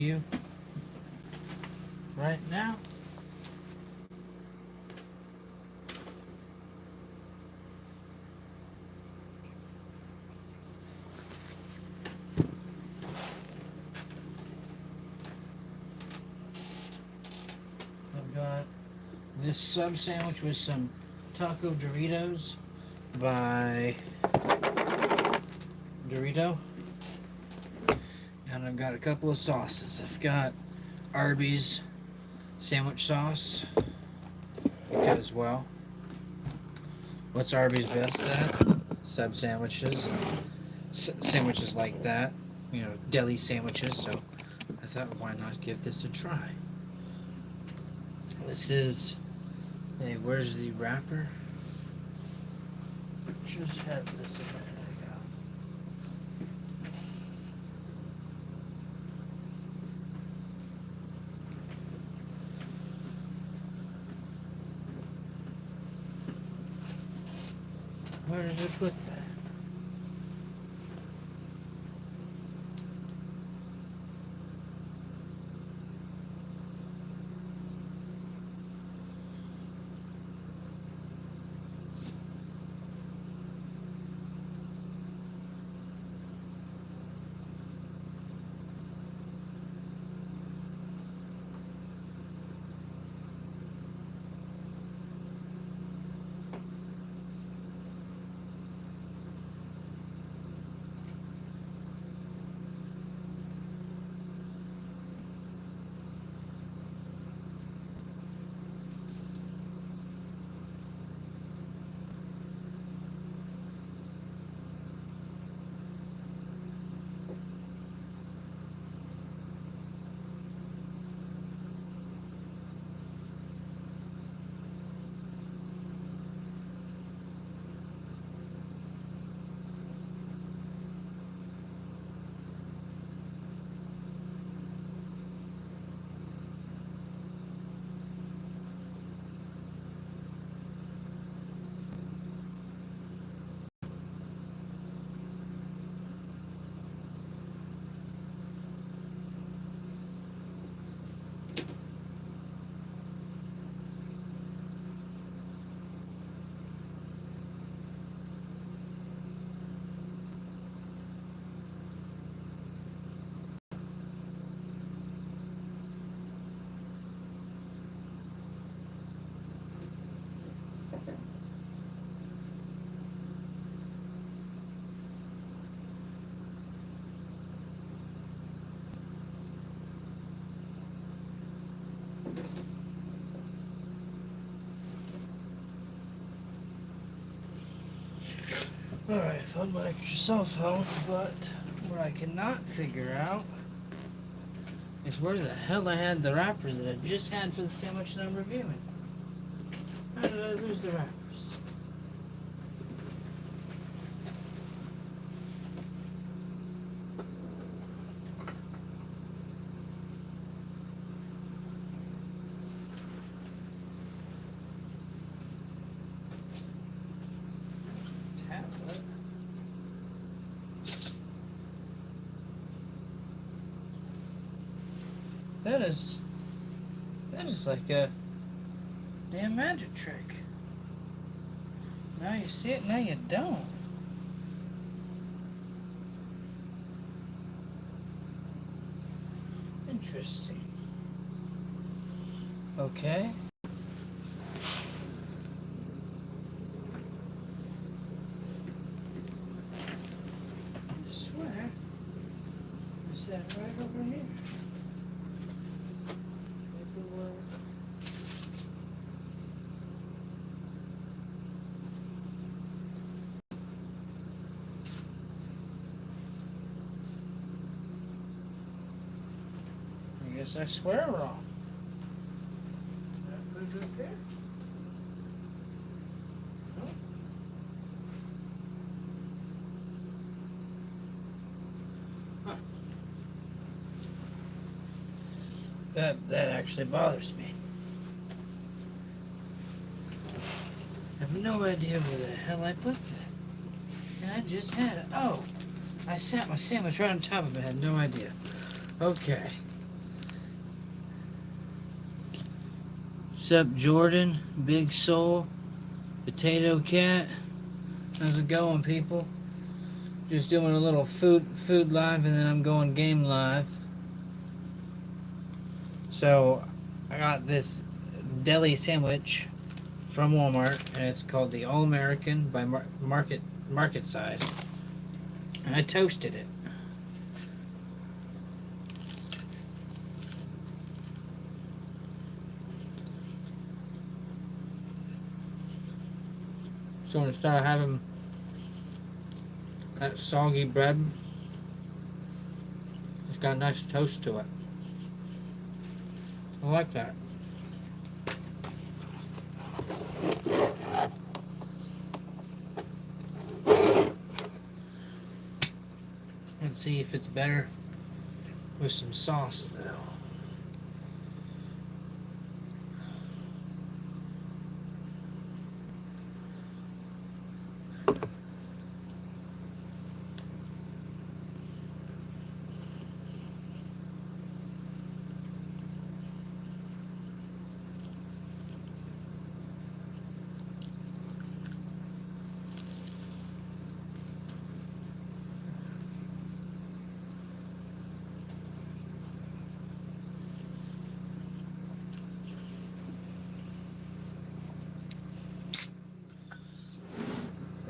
you right now. I've got this sub sandwich with some taco Doritos by Dorito. And I've got a couple of sauces. I've got Arby's sandwich sauce because, well, what's Arby's best at? Sub sandwiches and sandwiches like that. You know, deli sandwiches. So I thought, why not give this a try? This is, hey, where's the wrapper? Just had this a minute ago. Where did I put that? Alright, found my extra cell phone, but what I cannot figure out is where the hell I had the wrappers that I just had for the sandwich that I'm reviewing. How did I lose the wrappers? Tablet. That is like a damn magic trick. Now you see it, now you don't. Interesting. Okay. I swear, is that right over here? Paperwork. I guess I swear wrong. Did I put it up there? No. Huh. That actually bothers me. I have no idea where the hell I put that. And I just had it. Oh, I sat my sandwich right on top of it. I had no idea. Okay. Sup, Jordan, Big Soul, Potato Cat. How's it going, people? Just doing a little food live, and then I'm going game live. So, I got this deli sandwich from Walmart, and it's called the All American by Marketside. And I toasted it. So instead of having that soggy bread, it's got a nice toast to it. I like that. Let's see if it's better with some sauce, though.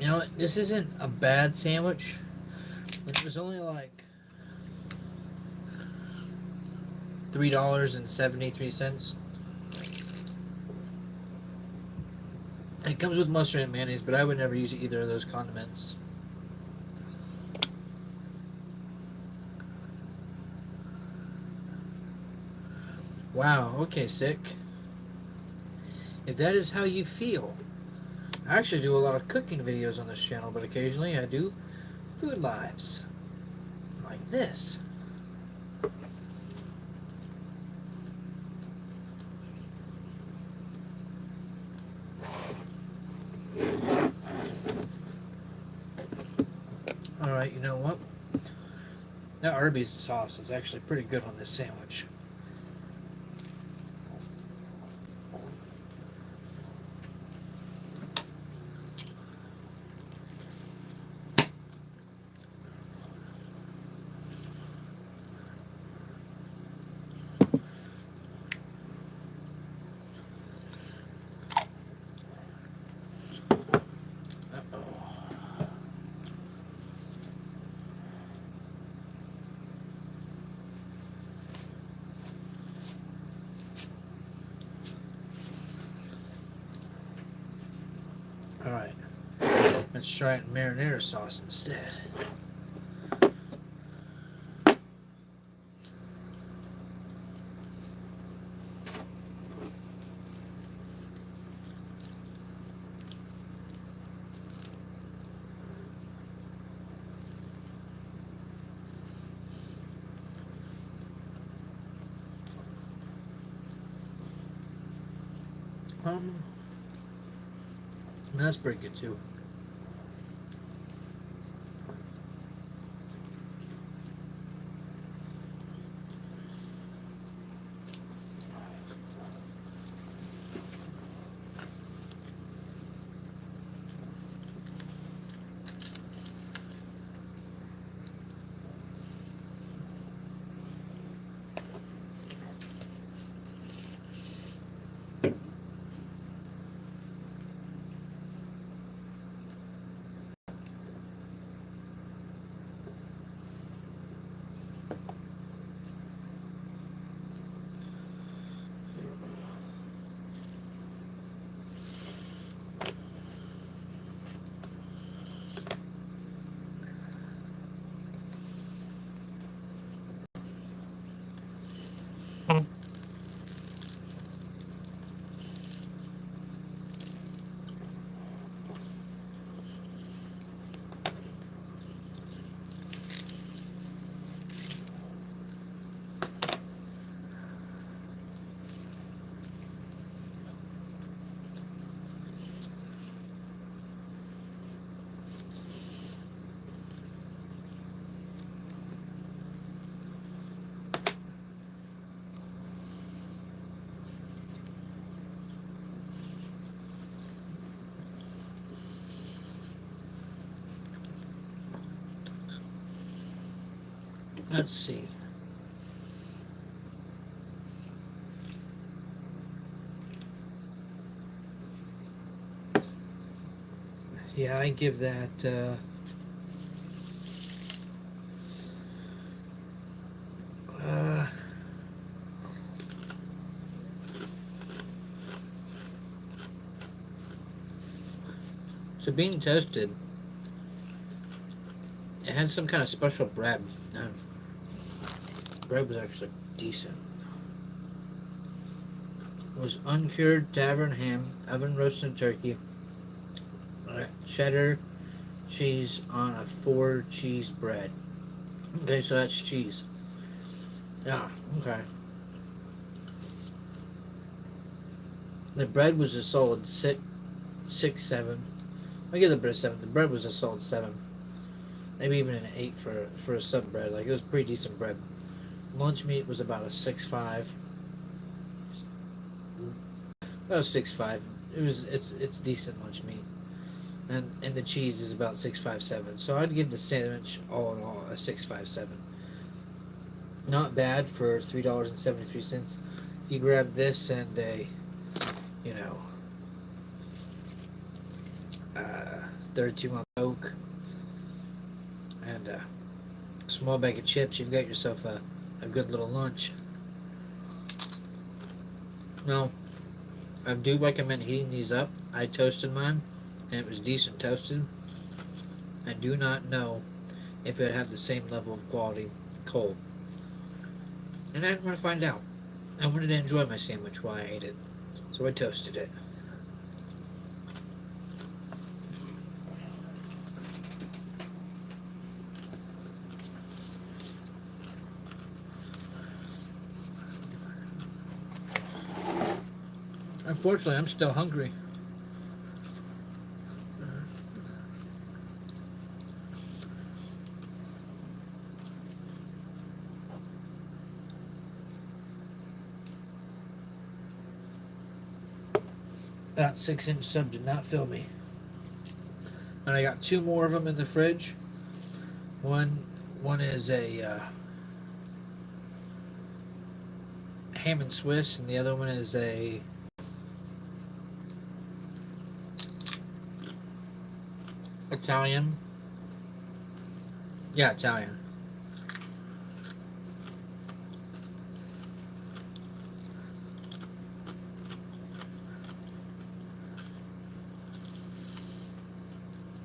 You know what? This isn't a bad sandwich. It was only like $3.73. It comes with mustard and mayonnaise, but I would never use either of those condiments. Wow, okay, sick. If that is how you feel. I actually do a lot of cooking videos on this channel, but occasionally I do food lives. Like this. Alright, you know what? That Arby's sauce is actually pretty good on this sandwich. Alright, let's try it in marinara sauce instead. That's pretty good too. Let's see. Yeah, I give that uh, so being toasted, it had some kind of special bread. Bread was actually decent. It was uncured tavern ham, oven roasted turkey, cheddar cheese on a 4 cheese bread. Okay, so that's cheese. Yeah, okay. The bread was a solid six, 7. I give the bread a 7. The bread was a solid 7. Maybe even an 8 for a sub bread. Like, it was pretty decent bread. Lunch meat was about a 6.5. About a 6.5. It's decent lunch meat. And the cheese is about 6.57. So I'd give the sandwich all in all a 6.57. Not bad for $3.73. You grab this and a, you know, 32-ounce Coke and a small bag of chips, you've got yourself a good little lunch. Now, I do recommend heating these up. I toasted mine, and it was decent toasted. I do not know if it had the same level of quality cold. And I didn't want to find out. I wanted to enjoy my sandwich while I ate it. So I toasted it. Unfortunately, I'm still hungry. That 6-inch sub did not fill me. And I got 2 more of them in the fridge. One is a ham and Swiss, and the other one is a Italian. Yeah, Italian.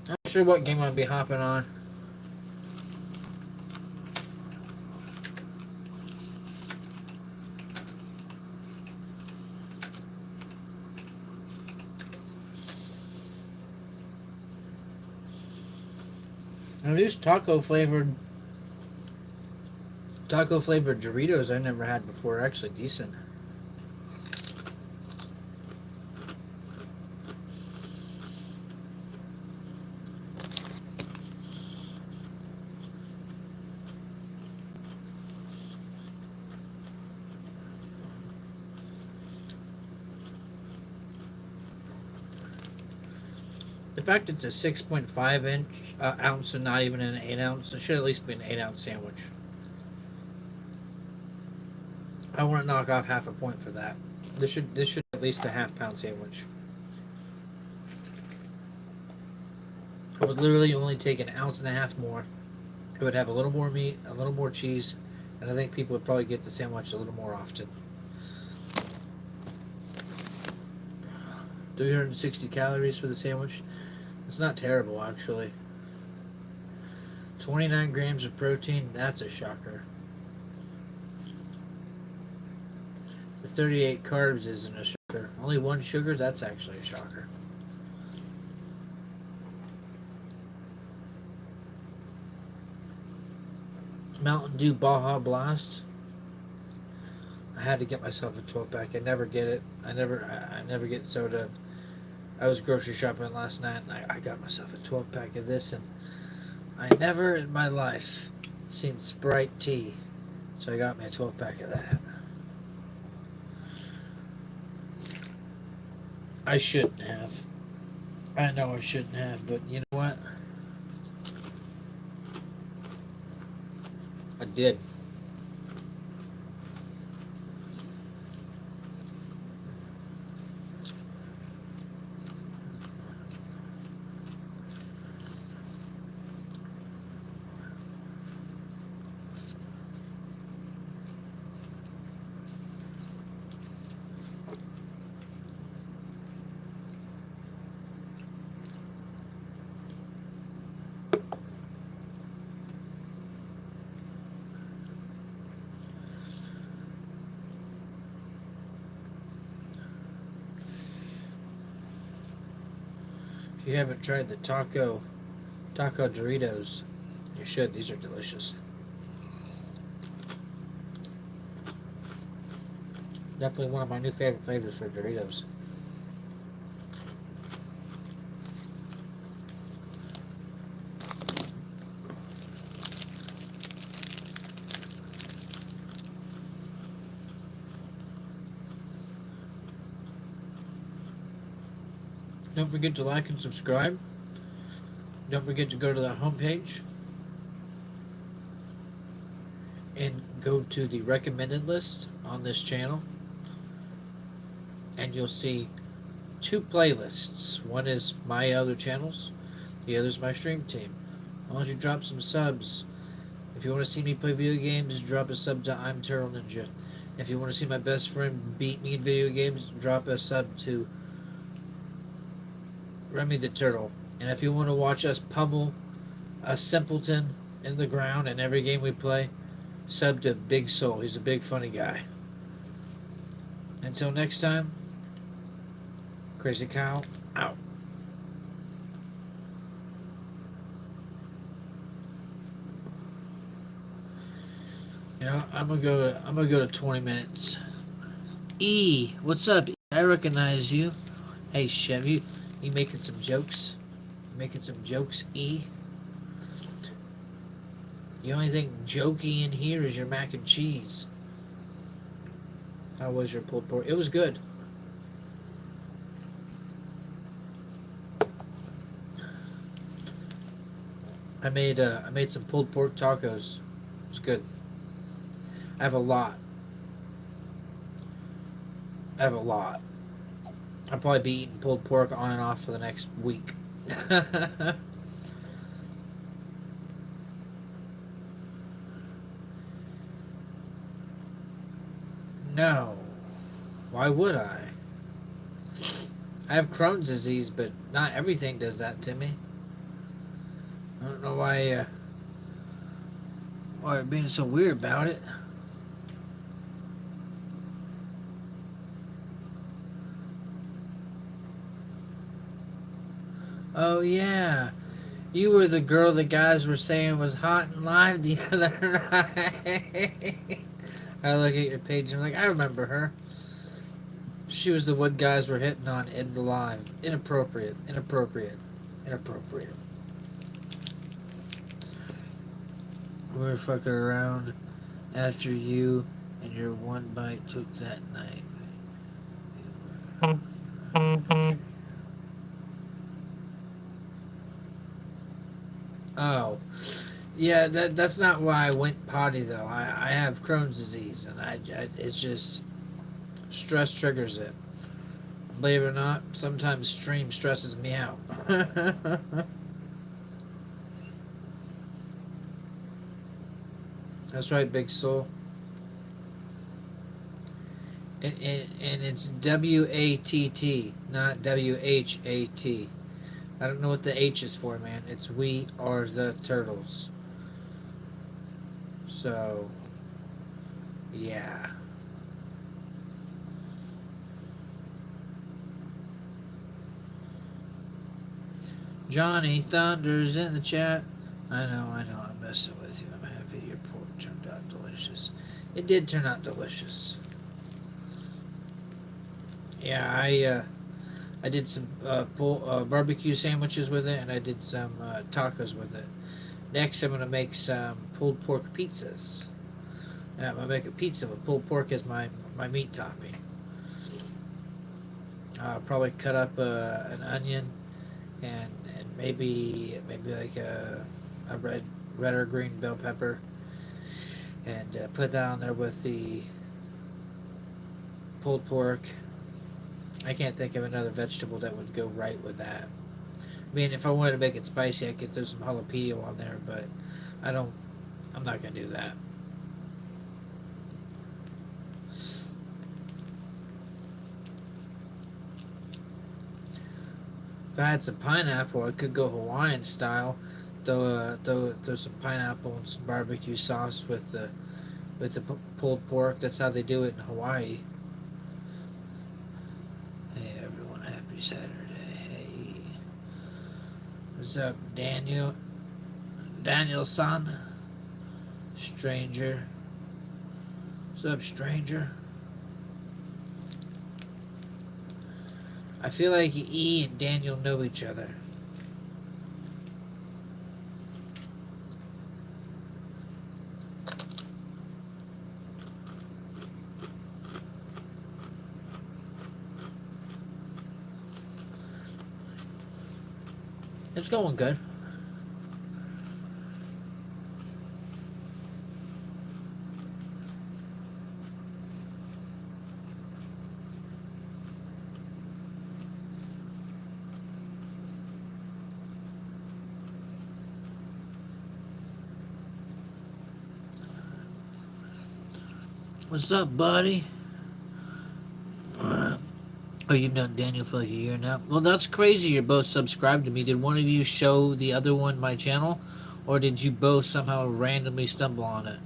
I'm not sure what game I'll be hopping on. Now these taco flavored Doritos I never had before are actually decent. The fact it's a 6.5-inch ounce and not even an 8-ounce, it should at least be an 8-ounce sandwich. I want to knock off half a point for that. This should at least a half-pound sandwich. It would literally only take an ounce and a half more. It would have a little more meat, a little more cheese, and I think people would probably get the sandwich a little more often. 360 calories for the sandwich. It's not terrible, actually. 29 grams of protein, that's a shocker. The 38 carbs isn't a shocker. Only 1 sugar, that's actually a shocker. Mountain Dew Baja Blast. I had to get myself a 12-pack. I never get it. I never get soda. I was grocery shopping last night and I got myself a 12-pack of this, and I never in my life seen Sprite tea. So I got me a 12-pack of that. I shouldn't have. I know I shouldn't have, but you know what? I did. If you haven't tried the taco Doritos, you should. These are delicious. Definitely one of my new favorite flavors for Doritos. Don't forget to like and subscribe. Don't forget to go to the homepage and go to the recommended list on this channel, and you'll see two playlists. One is my other channels, the other is my stream team. Why don't you drop some subs? If you want to see me play video games, drop a sub to I'm Turtle Ninja. If you want to see my best friend beat me in video games, drop a sub to Remy the Turtle. And if you want to watch us pummel a simpleton in the ground in every game we play, sub to Big Soul. He's a big funny guy. Until next time, Crazy Kyle out. You know, I'm gonna go to 20 minutes. E, what's up? I recognize you. Hey Chev, you making some jokes? Making some jokes, E? The only thing jokey in here is your mac and cheese. How was your pulled pork? It was good. I made some pulled pork tacos. It was good. I have a lot. I'll probably be eating pulled pork on and off for the next week. No. Why would I? I have Crohn's disease, but not everything does that to me. I don't know why you're being so weird about it. Oh yeah. You were the girl the guys were saying was hot and live the other night. I look at your page and I'm like, I remember her. She was the one guys were hitting on in the live. Inappropriate. We were fucking around after you and your one bite took that night. Oh, yeah. That's not why I went potty though. I have Crohn's disease, and it's just stress triggers it. Believe it or not, sometimes stream stresses me out. That's right, Big Soul. And it's WATT, not WHAT. I don't know what the H is for, man. It's We Are the Turtles. So, yeah. Johnny Thunder's in the chat. I know, I'm messing with you. I'm happy your pork turned out delicious. It did turn out delicious. Yeah, I did some barbecue sandwiches with it, and I did some tacos with it. Next, I'm going to make some pulled pork pizzas. I'm going to make a pizza with pulled pork as my meat topping. I'll probably cut up an onion and maybe like a red or green bell pepper. and put that on there with the pulled pork. I can't think of another vegetable that would go right with that. I mean, if I wanted to make it spicy, I could throw some jalapeno on there, but I don't. I'm not gonna do that. If I had some pineapple, I could go Hawaiian style. Throw some pineapple and some barbecue sauce with the pulled pork. That's how they do it in Hawaii. Hey everyone, happy Saturday. Hey, what's up, Daniel? Daniel-san, stranger. What's up, stranger? I feel like E and Daniel know each other. It's going good. What's up, buddy? Oh, you've known Daniel for like a year now? Well, that's crazy you're both subscribed to me. Did one of you show the other one my channel? Or did you both somehow randomly stumble on it?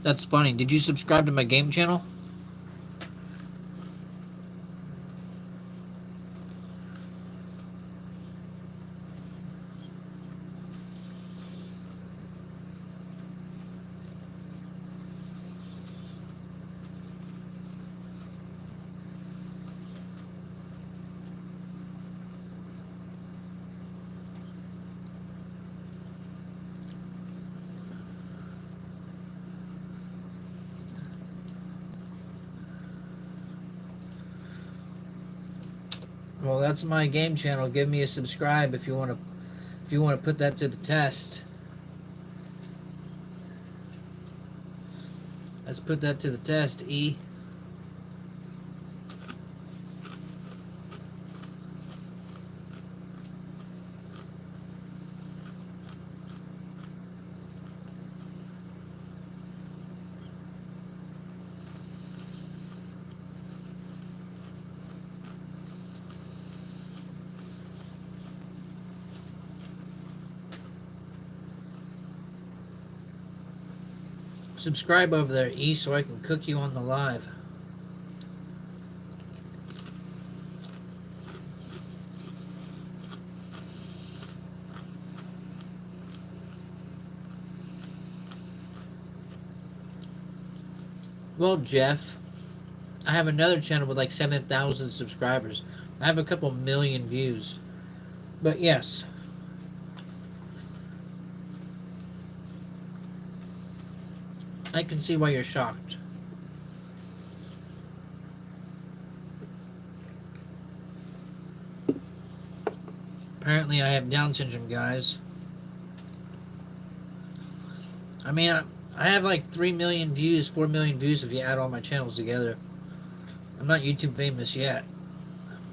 That's funny. Did you subscribe to my game channel? Well, that's my game channel. Give me a subscribe if you want to put that to the test. Let's put that to the test, E. Subscribe over there, E, so I can cook you on the live. Well, Jeff, I have another channel with like 7,000 subscribers. I have a couple million views. But yes. I can see why you're shocked. Apparently I have Down syndrome, guys. I mean, I have like 3 million views, 4 million views if you add all my channels together. I'm not YouTube famous yet.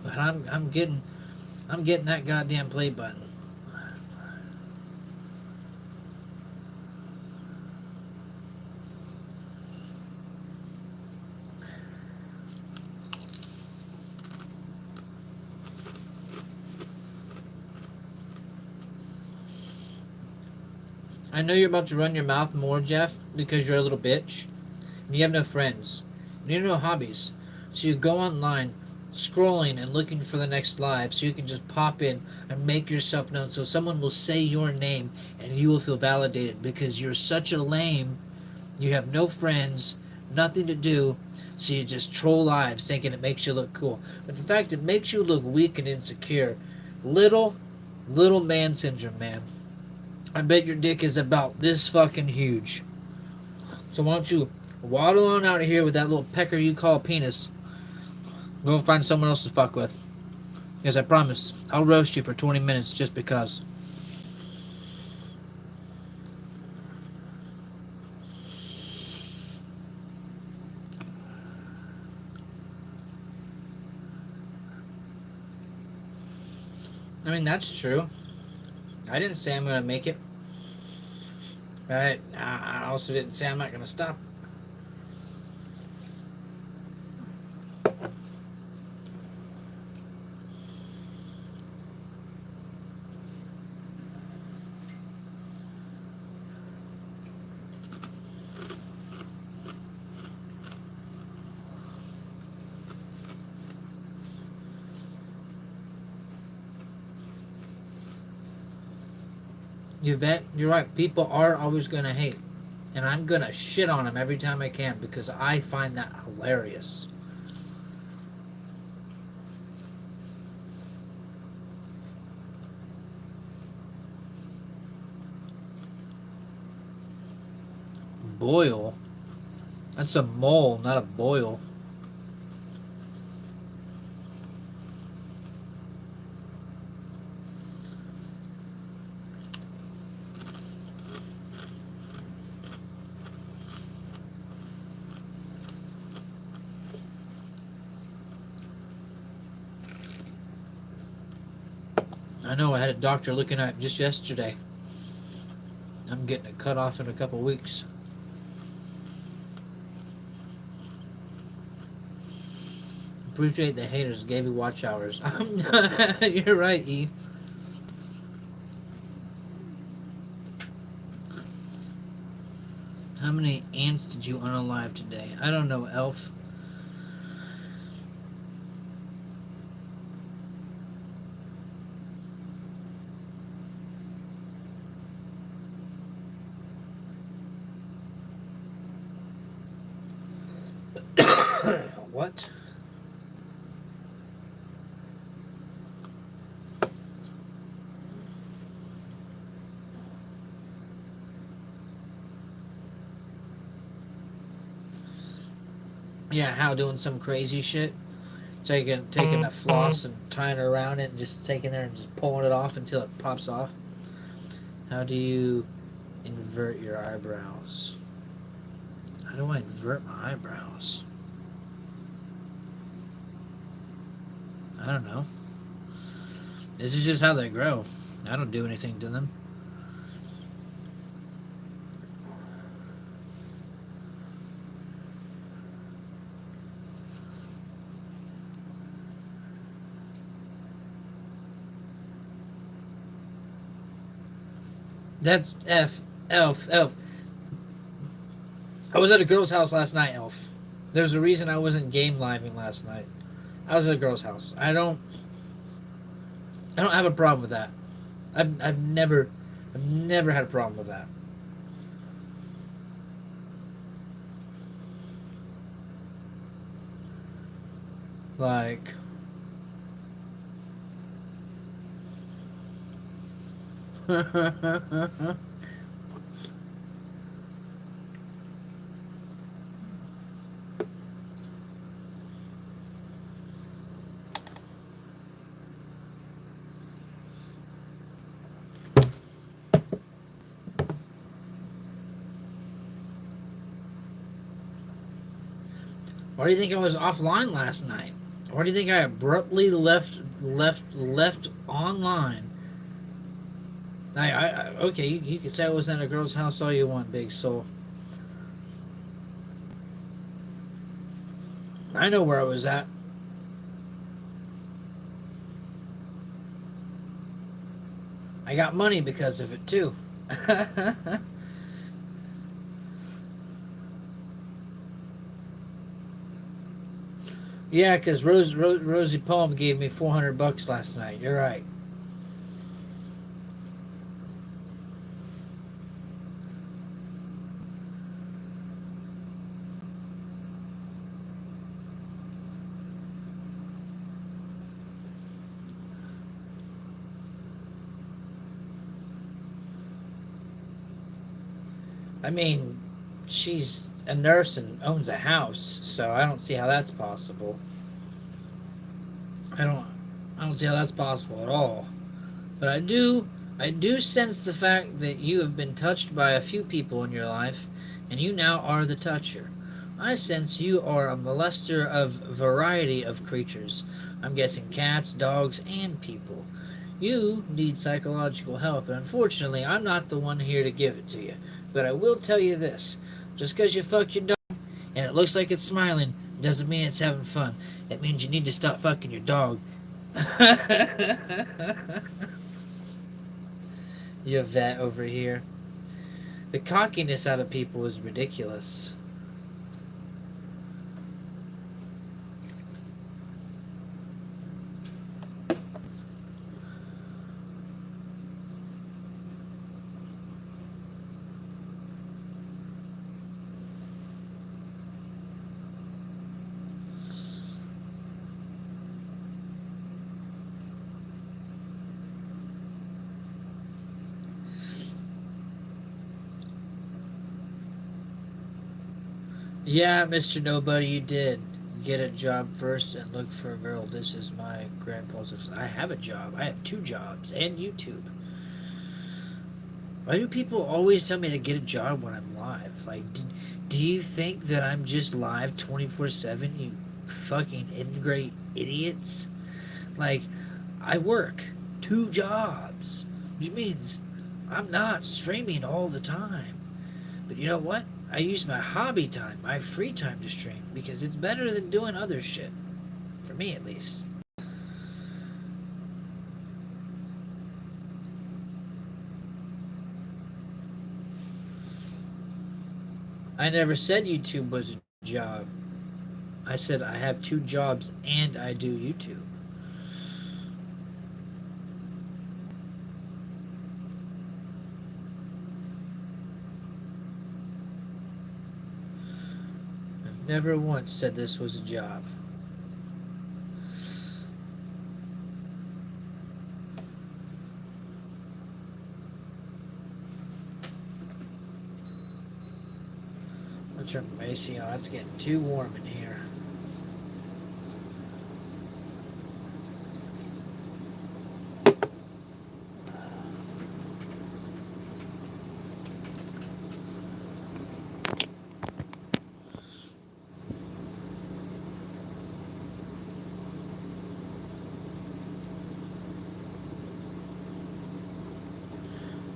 But I'm getting that goddamn play button. I know you're about to run your mouth more, Jeff, because you're a little bitch. And you have no friends. And you have no hobbies. So you go online, scrolling and looking for the next live, so you can just pop in and make yourself known. So someone will say your name and you will feel validated because you're such a lame. You have no friends, nothing to do. So you just troll lives thinking it makes you look cool. But in fact, it makes you look weak and insecure. Little, little man syndrome, man. I bet your dick is about this fucking huge. So why don't you waddle on out of here with that little pecker you call a penis. Go find someone else to fuck with. Because I promise, I'll roast you for 20 minutes just because. I mean, that's true. I didn't say I'm going to make it. But I also didn't say I'm not going to stop. You bet. You're right. People are always going to hate. And I'm going to shit on them every time I can because I find that hilarious. Boil? That's a mole, not a boil. I know, I had a doctor looking at it just yesterday. I'm getting it cut off in a couple weeks. Appreciate the haters. Gave you watch hours. You're right, E. How many ants did you unalive today? I don't know, Elf. What? Yeah, how doing some crazy shit? Taking a floss and tying it around it and just taking there and just pulling it off until it pops off. How do you invert your eyebrows? How do I invert my eyebrows? I don't know. This is just how they grow. I don't do anything to them. That's Elf. I was at a girl's house last night, Elf. There's a reason I wasn't game living last night. I was at a girl's house. I don't have a problem with that. I've never had a problem with that. Like, why do you think I was offline last night? Why do you think I abruptly left online? Okay, you can say I was in a girl's house all you want, big soul. I know where I was at. I got money because of it too. Yeah, because Rosie Palm gave me $400 last night. You're right. I mean, she's a nurse and owns a house, so I don't see how that's possible. I don't I don't see how that's possible at all. But I do sense the fact that you have been touched by a few people in your life, and you now are the toucher. I sense you are a molester of variety of creatures. I'm guessing cats, dogs, and people. You need psychological help, and unfortunately, I'm not the one here to give it to you. But I will tell you this: just because you fuck your dog and it looks like it's smiling doesn't mean it's having fun. It means you need to stop fucking your dog. You vet over here. The cockiness out of people is ridiculous. Yeah, Mr. Nobody, you did. Get a job first and look for a girl. This is my grandpa's. I have a job. I have 2 jobs and YouTube. Why do people always tell me to get a job when I'm live? Like, do you think that I'm just live 24/7, you fucking ingrate idiots? Like, I work 2 jobs, which means I'm not streaming all the time. But you know what? I use my hobby time, my free time to stream because it's better than doing other shit. For me, at least. I never said YouTube was a job. I said I have 2 jobs and I do YouTube. I've never once said this was a job. I'll turn my AC on. It's getting too warm in here.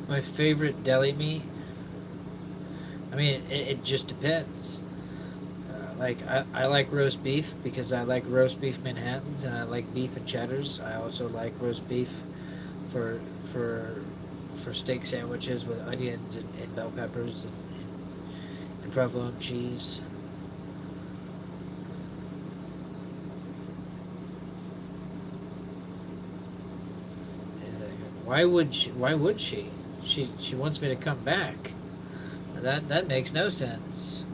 My favorite deli meat? I mean, it just depends. I like roast beef because I like roast beef Manhattans and I like beef and cheddars. I also like roast beef for for for steak sandwiches with onions and bell peppers and provolone cheese. Why would she? Why would she? She wants me to come back. That makes no sense.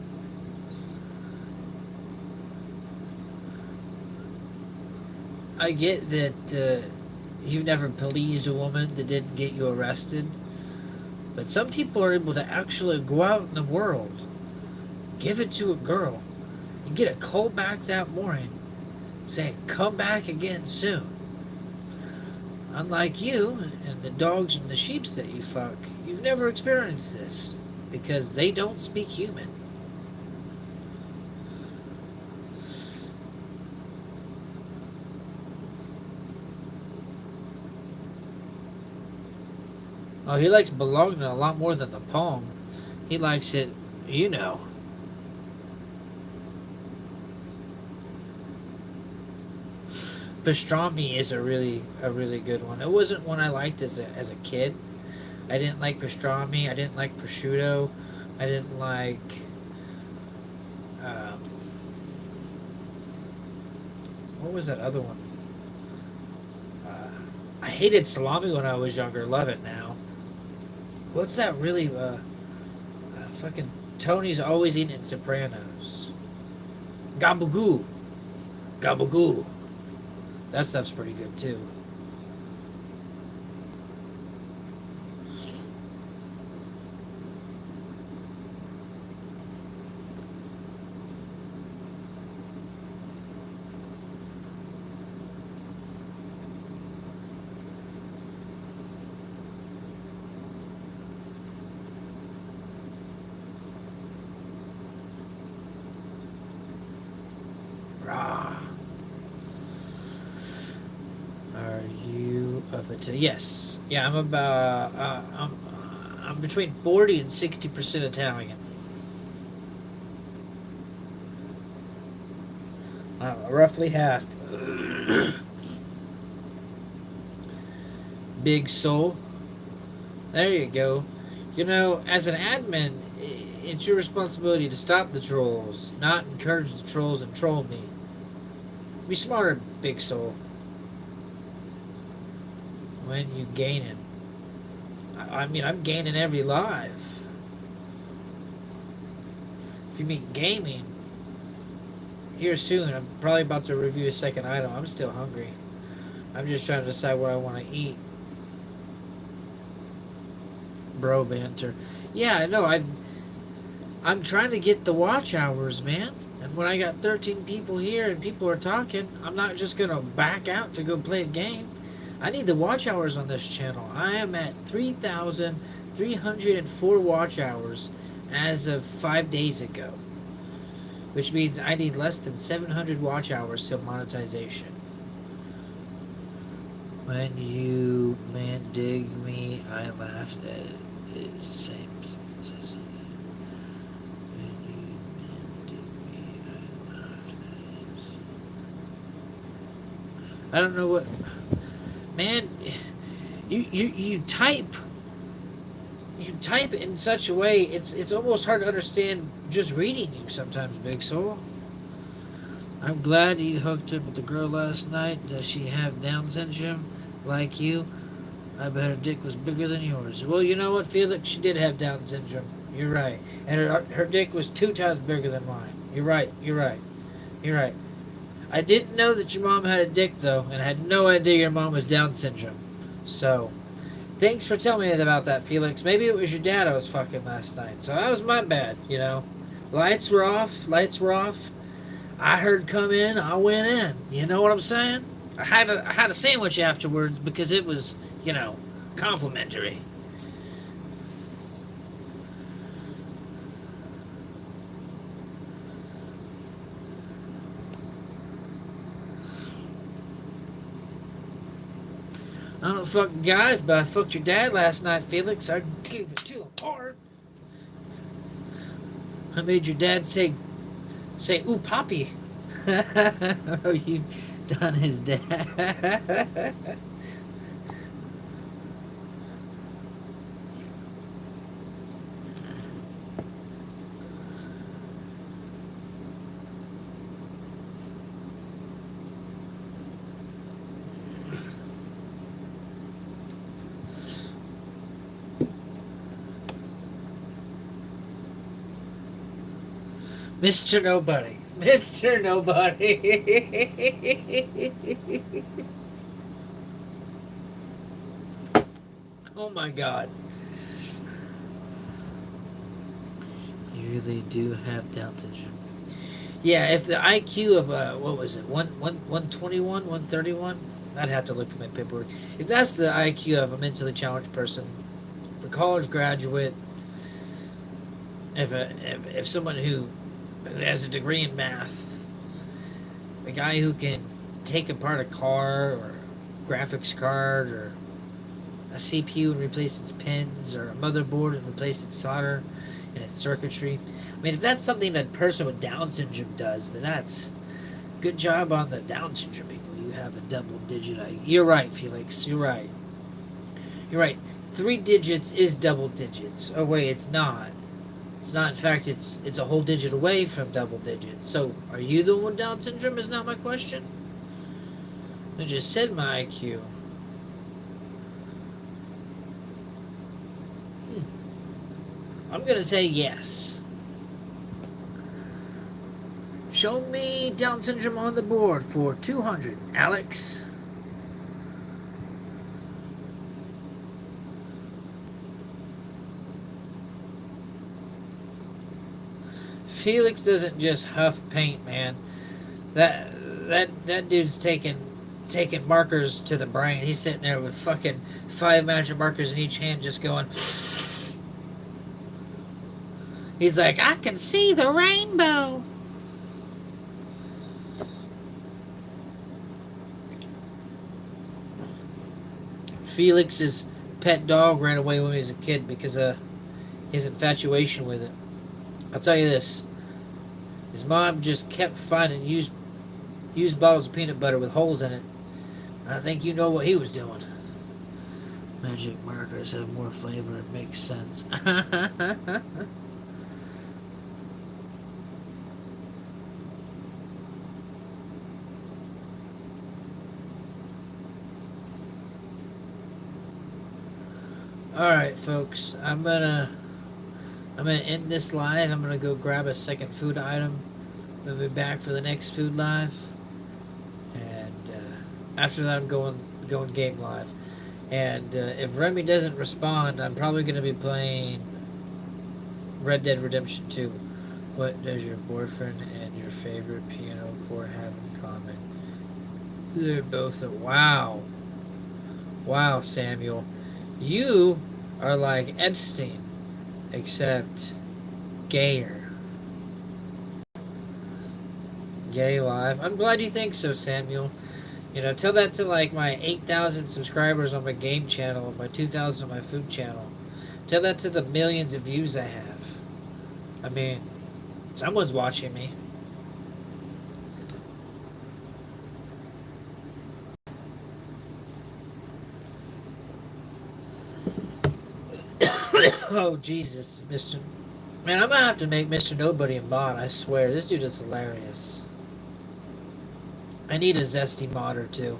I get that you've never pleased a woman that didn't get you arrested, but some people are able to actually go out in the world, give it to a girl, and get a call back that morning saying, "Come back again soon." Unlike you and the dogs and the sheeps that you fuck, you've never experienced this because they don't speak human. Oh, he likes belonging a lot more than the palm. He likes it, you know. Pastrami is a really good one. It wasn't one I liked as a kid. I didn't like pastrami. I didn't like prosciutto. I didn't like. Um, what was that other one? I hated salami when I was younger. Love it now. What's that really? Fucking Tony's always eating at Sopranos. Gabagoo. Gabagoo. That stuff's pretty good too. But yes, yeah, I'm between 40 and 60% Italian. Roughly half. Big soul. There you go. You know, as an admin, it's your responsibility to stop the trolls, not encourage the trolls and troll me. Be smarter, big soul. When you gaining. I mean, I'm gaining every live. If you mean gaming, here soon, I'm probably about to review a second item. I'm still hungry. I'm just trying to decide what I want to eat. Bro banter. Yeah, I know. I'm trying to get the watch hours, man. And when I got 13 people here and people are talking, I'm not just going to back out to go play a game. I need the watch hours on this channel. I am at 3,304 watch hours as of 5 days ago. Which means I need less than 700 watch hours till monetization. When you man dig me, I laughed at it. It's same. When you man dig me, I laughed at it. I don't know what. Man, you type. You type in such a way, it's almost hard to understand just reading you sometimes, Big Soul. I'm glad you hooked up with the girl last night. Does she have Down syndrome like you? I bet her dick was bigger than yours. Well, you know what, Felix? She did have Down syndrome. You're right. And her dick was 2 times bigger than mine. You're right. You're right. You're right. I didn't know that your mom had a dick, though, and I had no idea your mom was Down syndrome. So, thanks for telling me about that, Felix. Maybe it was your dad I was fucking last night. So that was my bad, you know. Lights were off. Lights were off. I heard come in. I went in. You know what I'm saying? I had a sandwich afterwards because it was, you know, complimentary. I don't fuck guys, but I fucked your dad last night, Felix. I gave it to him hard. I made your dad say, ooh, Poppy. Oh, you done his dad. Mr. Nobody. Mr. Nobody. Oh my god. You really do have Down syndrome. Yeah, if the IQ of, what was it, 121, 131? I'd have to look at my paperwork. If that's the IQ of a mentally challenged person, a college graduate, if someone who has a degree in math, a guy who can take apart a car or a graphics card or a CPU and replace its pins or a motherboard and replace its solder and its circuitry. I mean, if that's something that a person with Down syndrome does, then that's good job on the Down syndrome people. You have a double digit IQ. You're right, Felix. You're right. You're right. 3 digits is double digits. Oh wait, it's not. It's not. In fact, it's a whole digit away from double digits. So, are you the one with Down syndrome? Is not my question. I just said my IQ. I'm gonna say yes. Show me Down syndrome on the board for 200, Alex. Felix doesn't just huff paint, man. That dude's taking markers to the brain. He's sitting there with fucking 5 magic markers in each hand, just going. He's like, I can see the rainbow. Felix's pet dog ran away when he was a kid because of his infatuation with it. I'll tell you this: his mom just kept finding used bottles of peanut butter with holes in it. I think you know what he was doing. Magic markers have more flavor. It makes sense. All right, folks. I'm gonna end this live. I'm gonna go grab a second food item. We'll be back for the next food live, and after that, I'm going game live. And if Remy doesn't respond, I'm probably gonna be playing Red Dead Redemption 2. What does your boyfriend and your favorite piano chord have in common? They're both a wow. Wow, Samuel. You are like Epstein, except gayer. Gay live. I'm glad you think so, Samuel. You know, tell that to like my 8,000 subscribers on my game channel and my 2,000 on my food channel. Tell that to the millions of views I have. I mean, someone's watching me. Oh, Jesus, Mr. Man, I'm gonna have to make Mr. Nobody a mod, I swear. This dude is hilarious. I need a zesty mod or two.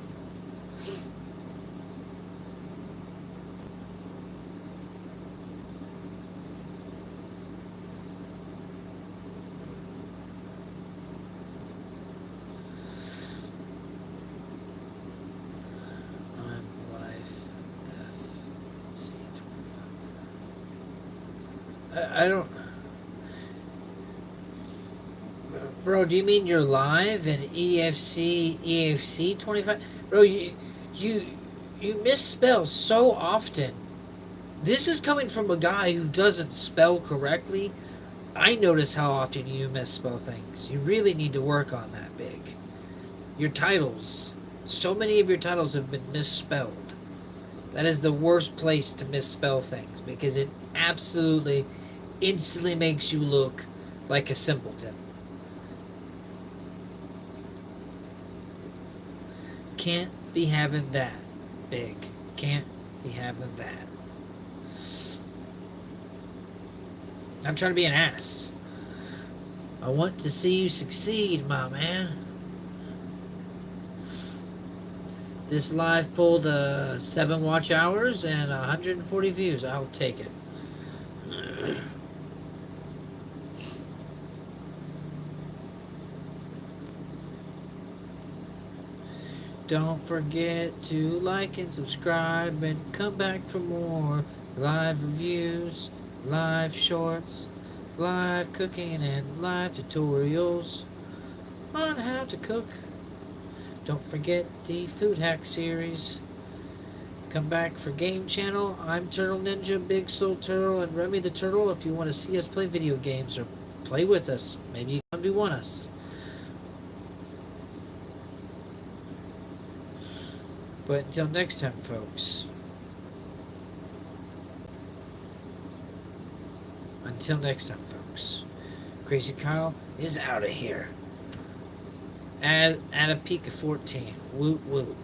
I don't. Bro, do you mean you're live in EFC 25? Bro, you misspell so often. This is coming from a guy who doesn't spell correctly. I notice how often you misspell things. You really need to work on that, Big. Your titles. So many of your titles have been misspelled. That is the worst place to misspell things because it absolutely instantly makes you look like a simpleton. Can't be having that, Big. Can't be having that. I'm trying to be an ass. I want to see you succeed, my man. This live pulled 7 watch hours and 140 views. I'll take it. Don't forget to like and subscribe and come back for more live reviews, live shorts, live cooking, and live tutorials on how to cook. Don't forget the Food Hack series. Come back for Game Channel. I'm Turtle Ninja, Big Soul Turtle, and Remy the Turtle. If you want to see us play video games or play with us, maybe you come to want us. But until next time, folks. Until next time, folks. Crazy Kyle is out of here. At a peak of 14. Woot woot.